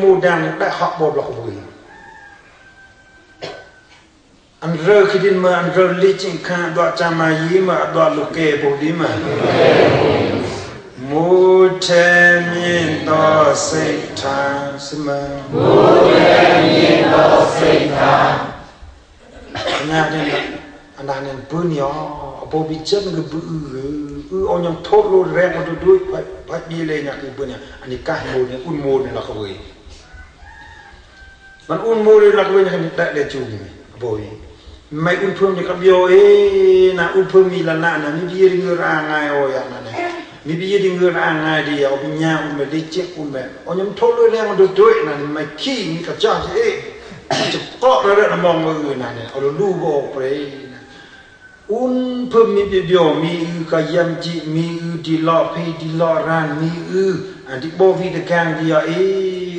mù đàn đã học bộ lọc vui anh rơ khi đến mà anh rơ lý chính khăn đoạn cha mà ý mà đoạn lục kê bộ đi mà mù thê nhiên to xây thang xin mà mù thê nhiên to xây thang nhà nên anh đang nên bươn nhỏ bộ bị chết người bự ông nhom thốt luôn rèn một đôi phải đi lên nhà cái bươn nhà anh đi cắt mù này un mù này là không vuiมันอุ่นมูเลยหลักเว้ยเนี่ยแต่เดจูบ่อยไม่อุ่นเพิ่มจะกับโยนะอุ่นเพิ่มมีละนะมีบีริงเรื่องง่ายโอ้ยนั่นน่ะมีบีริงเรื่องง่ายดีเอาปัญญาอุ่นไม่ได้เจ็บอุ่นแบบเอายังทนเลยแรงมันด้วยนั่นไม่ขี้มีกระจ้าสิจะเกาะแล้วมองมือนั่นเนี่ยเอาลูกบอกไปอุ่นเพิ่มมีเบียวมีกายมจิมีดีลอเพดีลอรันมีอันที่บ่วิดแกงดี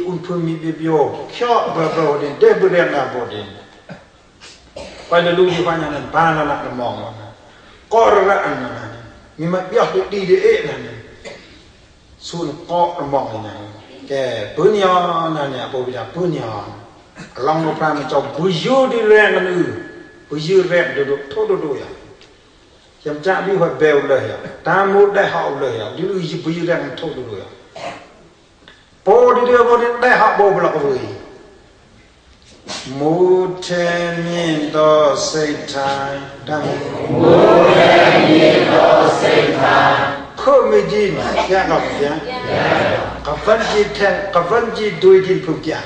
อุ่นเพิ่มมีเบียวเข่าบ่เด่นเด็บเรียนน่ะบ่เด่นไปแล้วลูกที่ว่าอย่างนั้นบ้านละมองว่าก็ระอันนั้นมีมาเบียดดีนั่นส่วนก็มองอย่างนั้นแกปืนยอนั่นเนี่ยบ่วิดปืนยอลองพระมันจะบุยดีแรงกันบุยแรงโดดโทษโดยจำจ้าวิวเบลเลยตามมุดได้หอบเลยดิลุยบุยแรงโทษโดยพอดีเดียวพอดีได้หอบบ่หลักเลยมูเทมินโตเซทายดังมูเทมินโตเซทายเพิ่มไม่ดีนะแค่กับยังกับฟันจีแทงกับฟันจีดุยดินผูกยา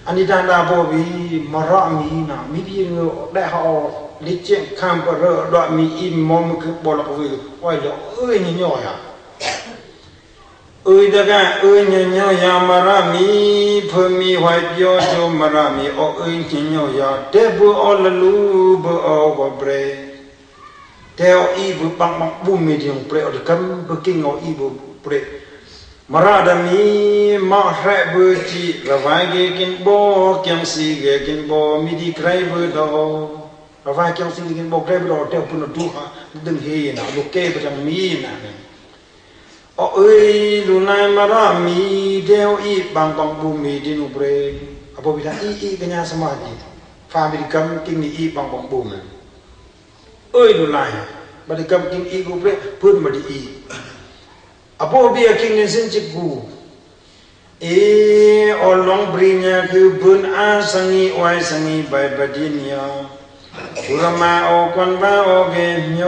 อันนี้ดังดาบบีมาระมีนะมีพี่เงาได้หอบลิเจนข้ามไปเรือดอมีอิมมอมคือบอลกับวิวไว้แล้วนี่ย่อยดักเนี่ยยามารามีเพิ่มมีไว้เดียวโจมารามีเนี่ยยาเทบุอลลูบุอกบเรเทออีบุปังบุมีดิงเปรอดกันบุกิงออีบุเปรมาราดามีมาแรบุจิระวายเกกินโบเกียงสีเกกินโบมีดีใครบุดอระวายเกียงสีกินโบใครบุดอเทอปุนดูฮะดึงเฮียนะลูกเก็บจังมีนะลูนายมารามีเดียวอีบางบุมีดินุเบรอภวิธาอีกัญญาสมาธิฟาบิกรรมกินอีบางบุมลูนายบริกรรมกินอีกุเบรพื้นมาดีอีอภวิอากินเส้นจิกูอลองบริญญาคือพื้นอาสังอีไว้สังอีใบบดินยาบุรมาอกันบ้าอเกนโย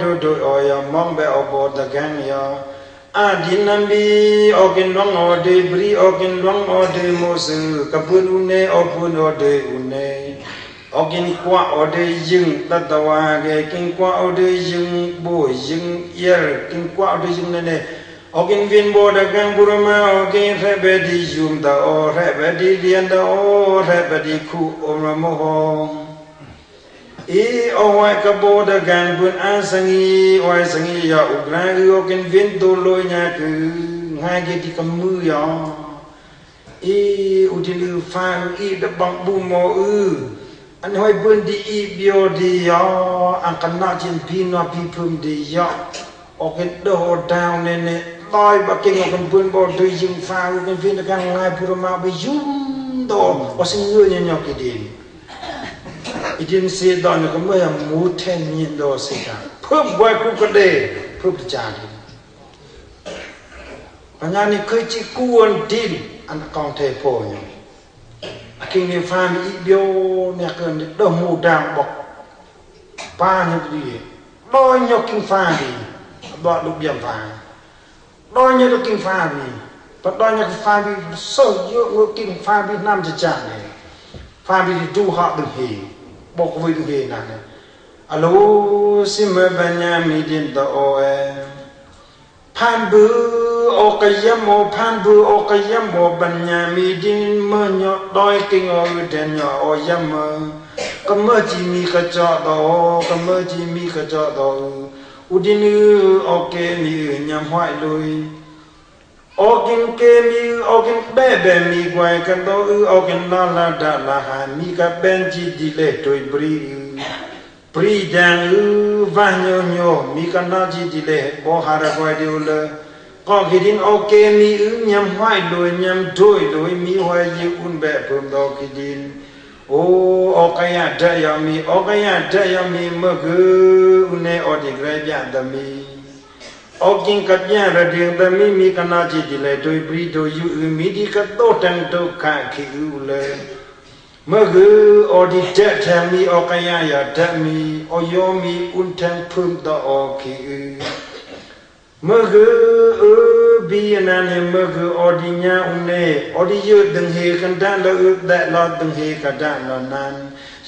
ดูอยามองแบบอบอดกันยาอาดินัมบีอกินร้องอเดบรีอกินร้องอเดโมสกับปุนอุเนอปุนอเดอุเนอกินกว่าอเดยิงตัดตวาเกกินกว่าอเดยิงบุยิงเยอกินกว่าอเดยิงนั่นเองอกินวินโบดกันบุรมาอกินเรเบดียุมตาอเรเบดีเลียนตาอเรเบดีคูอมระโมหเอาไว้กับโบดกันบุญอาสังอีไว้สังอียาอุกราเอากินวินโดโลยาคือง่ายกิที่กำมือยาอุทิลือฟังดบังบุโมอันห้อยบุญดีเบียวดียาอันกันนาจินพีนาพีพุ่มดียาออกกินโดดาวเนี่ยลอยบักเก่งออกกินบุญบ่ดูยิงฟ้ากินวินกันง่ายพุทธมาไปยุ่มโดว่าสิ่งเงี้ยเนี่ยกินดีอีดินเสียดอนก็เมื่อมูเทนยินโดเสียเพิ่มไว้กูก็ได้เพิ่มจานปัญญานี่เคยจีกวนดินอันกองเทโพยกินในฟาร์มอีเบียวเนี่ยเกินดอกมูดังบอกป้าเนี่ยดีดอยยกกินฟาร์มดีบอกลูกเบี้ยฟาร์มดอยเนี่ยกินฟาร์มดีปัดดอยเนี่ยฟาร์มดีโซ่เยอะงูกินฟาร์มดีน้ำจะจางเลยฟาร์มดีดูหอบดึงเฮบอกวิดูเฮนั่นเลยอโลสิเมบัญญามีดินตโอพันบูโอกยมโอพันบูโอกยมโอบัญญามีดินเมื่อยดอยกิงโอเดนยโอยมก็เมื่อจีมีกระจอกโตก็เมื่อจีมีกระจอกโตอุดินโอเกมียำห้อยลุยโอกินเกมีโอกินเบมีกวยกันโตโอกินลาลาดาลาหามีกับเบนจีดิเลตุยบรีปรีดังวันโยมีกันนาจีดิเลบ่หาระกวยเดียวเลยก็ ก็คิดินโอเคมียำห้อยโดยยำถ้วยโดยมีหอยยือุ่นแบบเพิ่มดอกคิดินโอ้ออกยาเดยามีออกยาเดยามีเมื่อคืออุเนอดีกระยาดมีออกกินกัดยาระเดียงดมีมีขนาดจิตเลยโดยบริโดยยูมีดีกัดโตตังโตขาคิวเลยเมื่อคืออดีเดแทมีออกยายาเดมีอโยมีอุ่นแทงเพิ่มดอกคิวเมื่อคือบีนันเมื่อคืออดีญาอุเนอดียืดดึงเฮกันด้านละแต่ละดึงเฮกันด้านละนั้น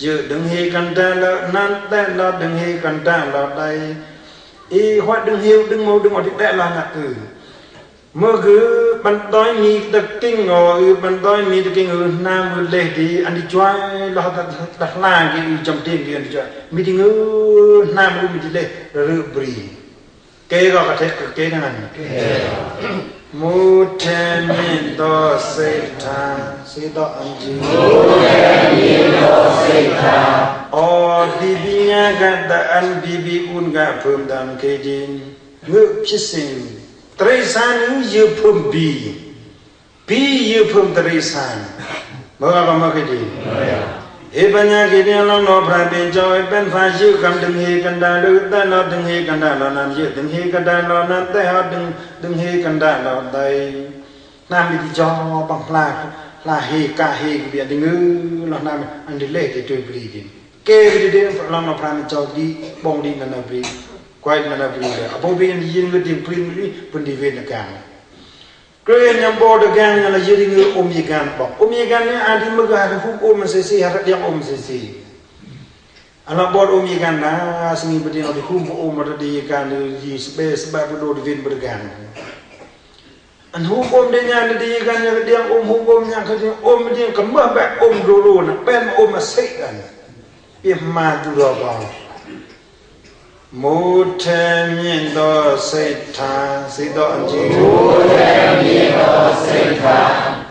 ยืดดึงเฮกันด้านละนั้นแต่ละดึงเฮกันด้านละใดหัวดึงเฮดึงโมดึงอดีแต่ละนักเมื่อคือบรรดอยมีตะกิ้งบรรดอยมีตะกิ้งน้ำมือเล็กดีอันที่ช่วยเราตัดล่างกี่จำเตียงกี่อันที่ช่วยมีที่น้ำมือมีที่เล็กหรือบรีเกก็กระเทกเกนั่นมุเทมิโตเสธาสิโตอันจีมุเทมิโตเสธาอดีบิญากันตะอันบีบีอุนกะเพิ่มดันเกจินเมื่อพิสิงตรีสานยืเพิ่มบียืเพิ่มตรีสานเมื่อก็มาเกจิปัญญากิเลสเราโนพระเป็นเจ้าเป็นฟ้ายืดคำดึงเฮกันดาลึกแต่เราดึงเฮกันดาเรานั้นยืดดึงเฮกันดาเรานั้นแต่เราดึงเฮกันดาเราได้น้ำมีที่จอบังลาเฮกาเฮกเบียดึงเราน้ำอันเดเล่ที่ตัวบรีดินเกวิดีเดนเราโนพระเป็นเจ้าดีบงดีนันบรีควายนันบรีเลยอภวินยินก็ดิ้งพริ้งรีปุ่นดีเวนกันเกรียนยังบอกกันยังละยืดเงือมีกันบอกมีกันเนี่ยอาทิตย์เมื่อกี้ฮุกเสียหาเดียงเสียอันนั้นบอกมีกันนะสิ่งประเด็นเราที่คุ้มมาดีกันยีสเปสแบบโดดวินบริการอันฮุกเดียงดีกันยังเดียงฮุกยังเขาเดียงเดียงกับเมื่อแบบรูนะเป็นมาเสกกันเปี่ยมมาดูรอบมุเทมิโตเสธาสิโตอันจีมุเทมิโตเสธา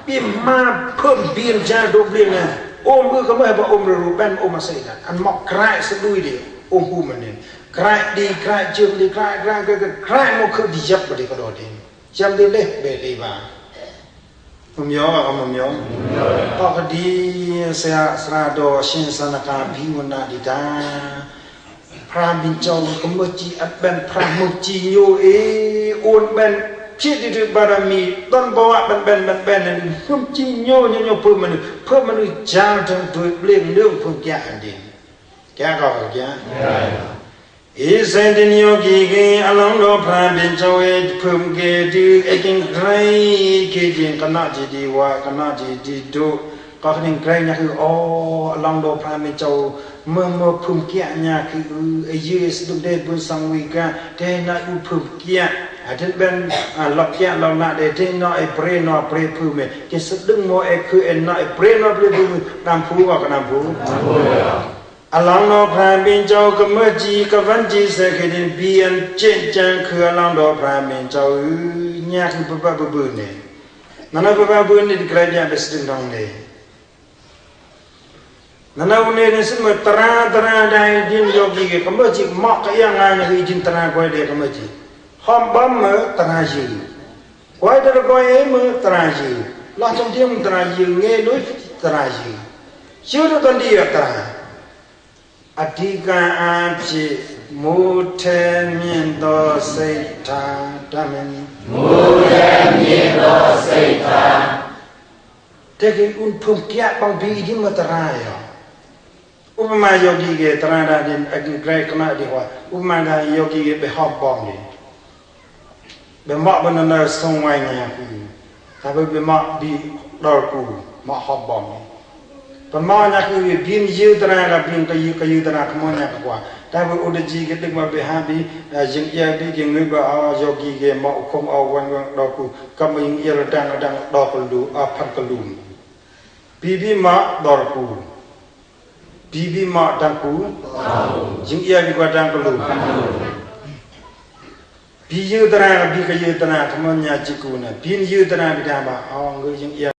ปิมมาเพิ่มเบียนจาดูเบียนนะมือก็ไม่ให้บอกรูเป็นมาเสธาอันหมอกใครสักด้วยเดียวหูมันเนี่ยใครดีใครจึงดีใครมันคือดีจับไปดีก็โดดเองจำได้เลยเบลีบ้ามุมยอกับมุมยอพอคดีเสียสระโดชินสนากาพิวนาดิตาพระบินเจ้าก็เมื่อจีอัดเป็นพระมุจีโยโอนเป็นชิดที่บารมีต้นบัวเป็นนั่นมุจีโยเพิ่มมันจางทั้งตัวเปลี่ยนเรื่องเพิ่มแก่อันเดียแก่ก็แก่เสด็จโยกีเกอลังโลพระบินเจ้าเพิ่มเกดีกินใครเกจินคณะจีดีวะคณะจีดีดูก็คิดใครเนี่ยคือลังโลพระบินเจ้าเมื่อพุ่มเกียร์เนี่ยคือยืดสุดเด็ดบนสังวิกาเทน่าอุพุ่มเกียร์อาจจะเป็นหลักเกียร์เราหน้าเด็ดเทน่าเปรย์น่าเปรย์พุ่มเนี่ยจะสุดดึงโมคือน่าเปรย์น่าเปรย์พุ่มนำผู้ว่าก็นำผู้อลังโลพระบินเจ้าก็เมื่อจีก็วันจีเสกดินเบียนเจนจังคืออลังโลพระบินเจ้าเนี่ยคือปะบุญเนี่ยนั่นปะบุญนี่ใครจะเป็นสิ่งตรงนี้นั่นเอาเนี่ยสิ่งมันตราได้ดินโยกีก็เมื่อจีหมอกยังไงเนี่ยคือจินตนาควายเด็กก็เมื่อจีห้องบ้านเมื่อตราจีควายเด็กควายเมื่อตราจีหลังจากที่มันตราจีเงี้ยด้วยตราจีชื่อตัวตันดีอะตราอธิกาอาจิมุเทมิโตเสธาดามิมุเทมิโตเสธาแต่คืออุนพุ่มเกียบางปีที่มันตรายอ่ะอุปมาโยกีเกตราดาดินอันไกลขนาดดีกว่าอุปมาดาโยกีเกไปหอบบองดิเบมบอกมันนั่นส่งไว้ไงคือถ้าไปเบมบอกดีดอลกูมาหอบบองปมอเนี่ยคือบินยืดตรากับบินก็ยืดตราขโมยเนี่ยกว่าแต่ว่าอุดจีก็ตึกมาไปหาบียิงเยบียิงเงยบ่เอาโยกีเกมาคงเอาวันดอกกูก็มายิงเยระดังดอกกลูพันกลูบีมาดอกกูบีมาดังกูยิงเยบีกว่าดังกลูบียืดตรากับบีก็ยืดตราขโมยเนี่ยจิกูนะบินยืดตราไปทำบ่เอาเงยยิงเย